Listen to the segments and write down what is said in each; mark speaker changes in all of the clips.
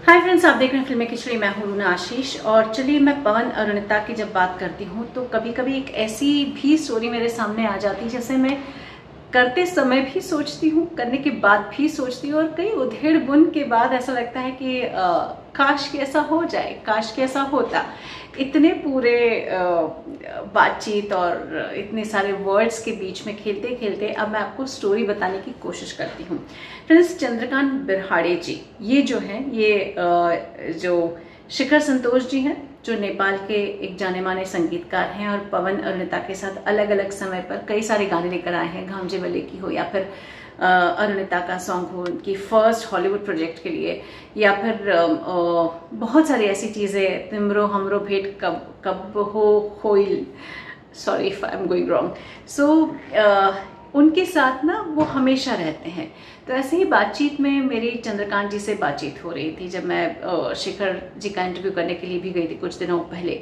Speaker 1: Hi friends, आप देख रहे हैं फिल्में खिचड़ी। मैं हूं रूना आशीष। और चलिए, मैं पवन अरुणिता की जब बात करती हूं तो कभी कभी एक ऐसी भी स्टोरी मेरे सामने आ जाती है जैसे मैं करते समय भी सोचती हूँ, करने के बाद भी सोचती हूँ, और कई उधेड़ बुन के बाद ऐसा लगता है कि काश कि ऐसा हो जाए, काश कि ऐसा होता। इतने पूरे बातचीत और इतने सारे वर्ड्स के बीच में खेलते खेलते अब मैं आपको स्टोरी बताने की कोशिश करती हूँ। फ्रेंड्स, चंद्रकांत बिरहाड़े जी ये जो हैं, ये जो शिखर संतोष जी हैं, जो नेपाल के एक जाने माने संगीतकार हैं और पवन अरुणिता के साथ अलग अलग समय पर कई सारे गाने लेकर आए हैं। घामजे वाले की हो या फिर अरुणिता का सॉन्ग हो उनकी फर्स्ट हॉलीवुड प्रोजेक्ट के लिए, या फिर बहुत सारी ऐसी चीज़ें, तिमरो हमरो भेंट कब कब होइल, sorry if I am going wrong. So उनके साथ ना वो हमेशा रहते हैं। तो ऐसे ही बातचीत में मेरी चंद्रकांत जी से बातचीत हो रही थी जब मैं शिखर जी का इंटरव्यू करने के लिए भी गई थी कुछ दिनों पहले।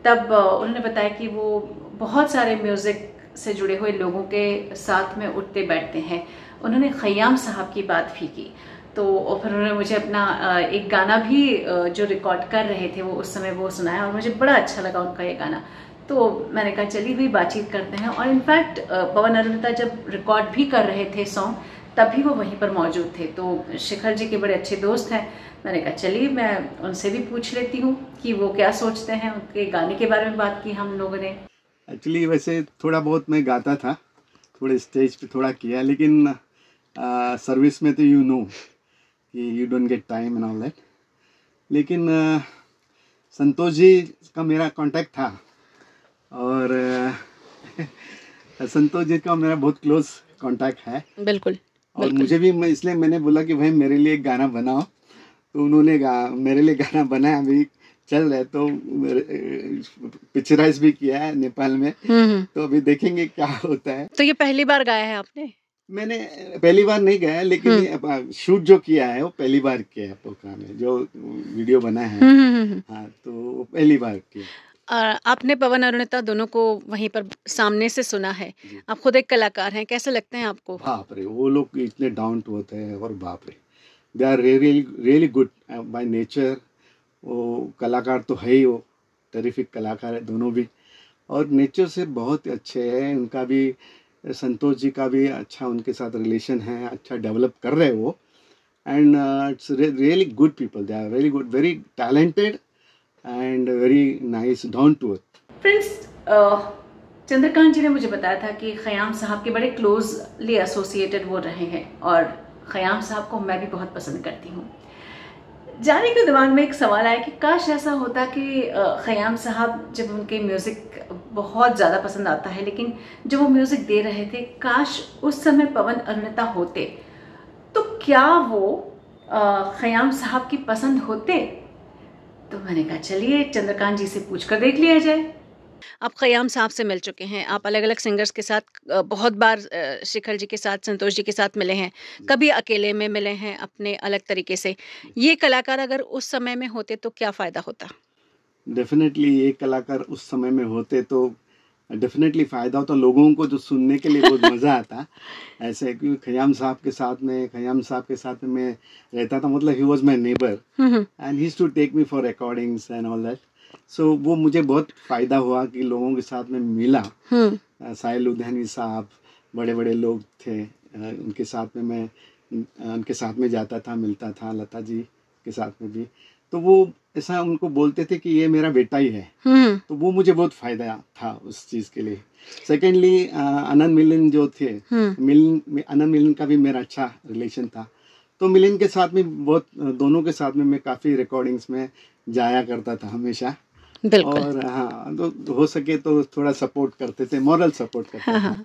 Speaker 1: तब उन्होंने बताया कि वो बहुत सारे म्यूज़िक से जुड़े हुए लोगों के साथ में उठते बैठते हैं। उन्होंने खयाम साहब की बात भी की। तो फिर उन्होंने मुझे अपना एक गाना भी जो रिकॉर्ड कर रहे थे वो उस समय वो सुनाया और मुझे बड़ा अच्छा लगा उनका ये गाना। तो मैंने कहा चलिए भी बातचीत करते हैं। और इनफैक्ट पवन अरुणिता जब रिकॉर्ड भी कर रहे थे सॉन्ग तभी वो वहीं पर मौजूद थे। तो शिखर जी के बड़े अच्छे दोस्त हैं। मैंने कहा चलिए मैं उनसे भी पूछ लेती हूँ कि वो क्या सोचते हैं। उनके गाने के बारे में बात की हम लोगों ने।
Speaker 2: एक्चुअली वैसे थोड़ा बहुत मैं गाता था, थोड़े स्टेज पे थोड़ा किया, लेकिन सर्विस में तो कि you don't get time and all that. लेकिन संतोष जी का मेरा कांटेक्ट था और संतोष जी का मेरा बहुत क्लोज कांटेक्ट है।
Speaker 1: बिल्कुल।
Speaker 2: और मुझे भी इसलिए मैंने बोला कि भाई मेरे लिए एक गाना बनाओ। तो उन्होंने मेरे लिए गाना बनाया, अभी चल रहा है। तो पिक्चराइज भी किया है नेपाल में। तो अभी देखेंगे क्या होता है।
Speaker 1: तो ये पहली बार गाया है आपने?
Speaker 2: मैंने पहली बार नहीं गाया, लेकिन शूट जो किया है वो पहली बार किया है प्रोग्राम में, जो वीडियो बना है। हाँ, तो पहली बार किया।
Speaker 1: आपने पवन अरुणिता दोनों को वहीं पर सामने से सुना है। आप खुद एक कलाकार हैं, कैसे लगते हैं आपको?
Speaker 2: बाप रे, वो लोग इतने डाउन टू अर्थ है और बाप रे, they are really good by nature. वो कलाकार तो है ही, वो टेरिफिक कलाकार है दोनों भी, और नेचर से बहुत अच्छे हैं। उनका भी, संतोष जी का भी अच्छा उनके साथ रिलेशन है, अच्छा डेवलप कर रहे हैं वो। And it's really good people, they are really good, very talented and very nice, down to earth.
Speaker 1: Friends, Chandrakant ji ने मुझे बताया था कि खयाम साहब के बड़े क्लोजली एसोसिएटेड वो रहे हैं और खयाम साहब को मैं भी बहुत पसंद करती हूँ। जाने के दिमाग में एक सवाल आया कि काश ऐसा होता कि खयाम साहब, जब उनके म्यूज़िक बहुत ज़्यादा पसंद आता है, लेकिन जब वो म्यूज़िक दे रहे थे, काश उस समय पवन अरुणिता होते तो क्या वो खयाम साहब की पसंद होते। तो मैंने कहा चलिए चंद्रकांत जी से पूछ कर देख लिया जाए। आप खयाम साहब से मिल चुके हैं, आप अलग अलग सिंगर्स के साथ बहुत बार शिखर जी के साथ, संतोष जी के साथ मिले हैं, कभी अकेले में मिले हैं अपने अलग तरीके से। ये कलाकार अगर उस समय में होते तो क्या फ़ायदा होता?
Speaker 2: डेफिनेटली ये कलाकार उस समय में होते तो डेफिनेटली फ़ायदा होता, लोगों को जो सुनने के लिए बहुत मज़ा आता। ऐसे क्योंकि खयाम साहब के साथ में मैं रहता था, मतलब he was my neighbour and he used to take me for recordings and all that. So वो मुझे बहुत फ़ायदा हुआ कि लोगों के साथ में मिला। साहिल लुधियानवी साहब, बड़े बड़े लोग थे, उनके साथ में मैं उनके साथ में जाता था, मिलता था, लता जी के साथ में भी। तो वो ऐसा उनको बोलते थे कि ये मेरा बेटा ही है। तो वो मुझे बहुत फायदा था उस चीज़ के लिए। सेकेंडली आनंद मिलिंद जो थे, आनंद मिलिंद का भी मेरा अच्छा रिलेशन था। तो मिलिंद के साथ में बहुत, दोनों के साथ में मैं काफ़ी रिकॉर्डिंग्स में जाया करता था हमेशा। और हाँ, तो हो सके तो थोड़ा सपोर्ट करते थे, मॉरल सपोर्ट करते थे।
Speaker 1: हाँ।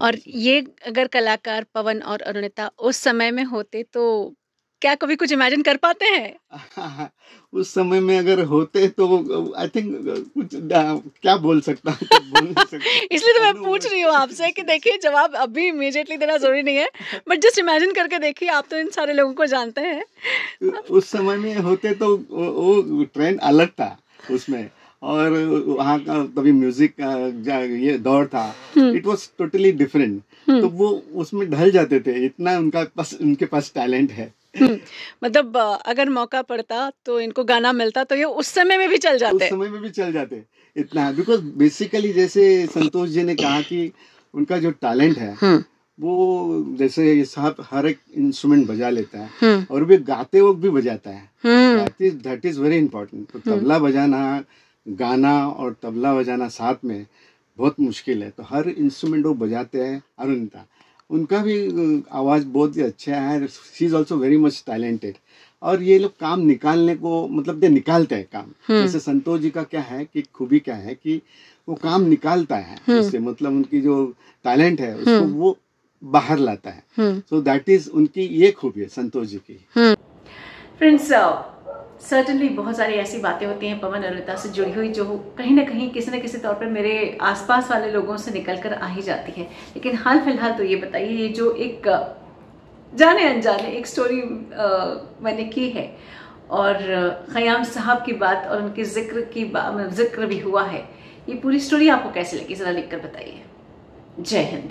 Speaker 1: और ये अगर कलाकार पवन और अरुणिता उस समय में होते तो क्या कभी कुछ इमेजिन कर पाते हैं?
Speaker 2: उस समय में अगर होते तो आई थिंक कुछ क्या बोल सकता हूँ,
Speaker 1: इसलिए तो मैं पूछ रही हूँ आपसे कि देखिए, जवाब अभी इमीडिएटली देना जरूरी नहीं है, बट जस्ट इमेजिन करके देखिए, आप तो इन सारे लोगों को जानते हैं।
Speaker 2: उस समय में होते तो वो ट्रेंड अलग था उसमें, और वहाँ का तभी म्यूजिक का ये दौर था, इट वाज टोटली डिफरेंट। तो वो उसमें ढल जाते थे, इतना उनके पास टैलेंट है।
Speaker 1: मतलब अगर मौका पड़ता तो इनको गाना मिलता तो ये उस समय में भी चल
Speaker 2: उस
Speaker 1: जाते।
Speaker 2: समय में भी चल जाते, इतना है। बिकॉज बेसिकली जैसे संतोष जी ने कहा कि उनका जो टैलेंट है वो, जैसे ये साहब हर एक इंस्ट्रूमेंट बजा लेता है और वे गाते वक्त भी बजाता है। That is very important. तो तबला बजाना, गाना और तबला बजाना साथ में बहुत मुश्किल है। तो हर इंस्ट्रूमेंट वो बजाते हैं। अरुणिता, उनका भी आवाज़ बहुत ही अच्छा है। She is also very much talented. और ये लोग काम निकालने को, मतलब दे निकालते हैं काम। जैसे संतोष जी का क्या है कि खूबी क्या है कि वो काम निकालता है उससे, मतलब उनकी जो टैलेंट है उसको वो बाहर लाता है। सो दैट इज उनकी ये खूबी है संतोष जी की।
Speaker 1: फ्रेंड्स, सर्टनली बहुत सारी ऐसी बातें होती हैं पवन अरुणिता से जुड़ी हुई जो कहीं ना कहीं किसी न किसी तौर पर मेरे आसपास वाले लोगों से निकल कर आ ही जाती है। लेकिन हाल फिलहाल तो ये बताइए, ये जो एक जाने अनजाने एक स्टोरी मैंने की है और खयाम साहब की बात और उनके जिक्र भी हुआ है, ये पूरी स्टोरी आपको कैसी लगी जरा लिखकर बताइए। जय हिंद।